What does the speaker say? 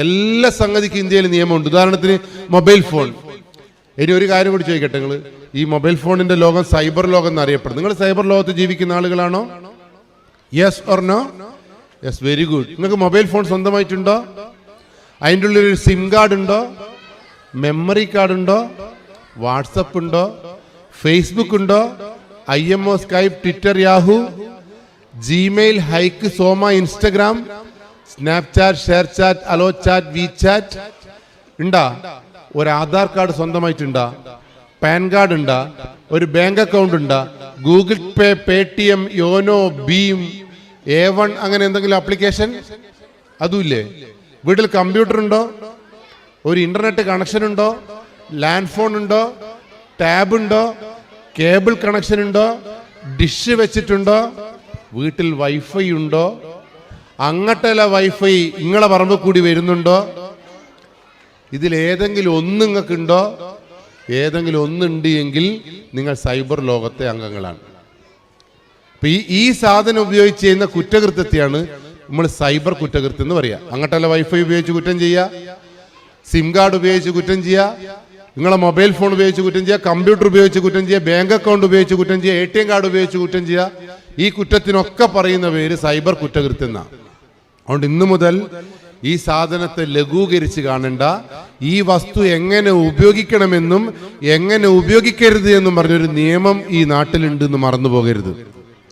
എല്ലാ സംഗതിക്കും ഇന്ത്യയിൽ നിയമമുണ്ട്. ഉദാഹരണത്തിന് മൊബൈൽ ഫോൺ. ഇനി ഒരു കാര്യം കൂടി ചോദിക്കട്ടെ, നിങ്ങൾ ഈ മൊബൈൽ ഫോണിന്റെ ലോകം സൈബർ ലോകം എന്നറിയപ്പെടും. നിങ്ങൾ സൈബർ ലോകത്ത് ജീവിക്കുന്ന ആളുകളാണോ? Yes or no? Yes, very good. നിങ്ങൾക്ക് മൊബൈൽ ഫോൺ സ്വന്തമായിട്ടുണ്ടോ? അതിൻ്റെ ഉള്ളിൽ ഒരു സിം കാർഡ് ഉണ്ടോ? മെമ്മറി കാർഡ് ഉണ്ടോ? വാട്സപ്പ് ഉണ്ടോ? ഫേസ്ബുക്ക് ഉണ്ടോ? IMO, Skype, Twitter, Yahoo, Gmail, Hike, Soma, Instagram, Snapchat, ShareChat, Allo chat, WeChat ഉണ്ടാ? ഒരു ആധാർ കാർഡ് സ്വന്തമായിട്ടുണ്ടാ? പാൻ കാർഡ് ഉണ്ടാ? ഒരു ബാങ്ക് അക്കൗണ്ട് ഉണ്ടാ? ഗൂഗിൾ പേ, പേടിഎം, യോനോ, ഭീം, A1 അങ്ങനെ എന്തെങ്കിലും ആപ്ലിക്കേഷൻ? അതുമില്ലേ? വീട്ടിൽ കമ്പ്യൂട്ടർ ഉണ്ടോ? ഒരു ഇന്റർനെറ്റ് കണക്ഷൻ ഉണ്ടോ? ലാൻഡ് ഫോൺ ഉണ്ടോ? ടാബ് ഉണ്ടോ? കേബിൾ കണക്ഷൻ ഉണ്ടോ? ഡിഷ് വെച്ചിട്ടുണ്ടോ? വീട്ടിൽ വൈഫൈ ഉണ്ടോ? അങ്ങട്ടല്ല വൈഫൈ നിങ്ങളെ പറമ്പ് കൂടി വരുന്നുണ്ടോ? ഇതിലേതെങ്കിലും ഒന്ന് നിങ്ങൾക്കുണ്ടോ? ഏതെങ്കിലും ഒന്നുണ്ട് എങ്കിൽ നിങ്ങൾ സൈബർ ലോകത്തെ അംഗങ്ങളാണ്. അപ്പൊ ഈ സാധനം ഉപയോഗിച്ച് ചെയ്യുന്ന കുറ്റകൃത്യത്തെയാണ് നമ്മൾ സൈബർ കുറ്റകൃത്യം എന്ന് പറയാ. അങ്ങട്ടല്ല വൈഫൈ ഉപയോഗിച്ച് കുറ്റം ചെയ്യുക, സിം കാർഡ് ഉപയോഗിച്ച് കുറ്റം ചെയ്യുക, നിങ്ങളെ മൊബൈൽ ഫോൺ ഉപയോഗിച്ച് കുറ്റം ചെയ്യുക, കമ്പ്യൂട്ടർ ഉപയോഗിച്ച് കുറ്റം ചെയ്യുക, ബാങ്ക് അക്കൗണ്ട് ഉപയോഗിച്ച് കുറ്റം ചെയ്യുക, ATM കാർഡ് ഉപയോഗിച്ച് കുറ്റം ചെയ്യുക. ഈ കുറ്റത്തിനൊക്കെ പറയുന്ന പേര് സൈബർ കുറ്റകൃത്യം എന്നാണ്. അതുകൊണ്ട് ഇന്നു മുതൽ ഈ സാധനത്തെ ലഘൂകരിച്ച് കാണേണ്ട, ഈ വസ്തു എങ്ങനെ ഉപയോഗിക്കണമെന്നും എങ്ങനെ ഉപയോഗിക്കരുത് എന്നും പറഞ്ഞൊരു നിയമം ഈ നാട്ടിലുണ്ട് എന്ന് മറന്നു പോകരുത്.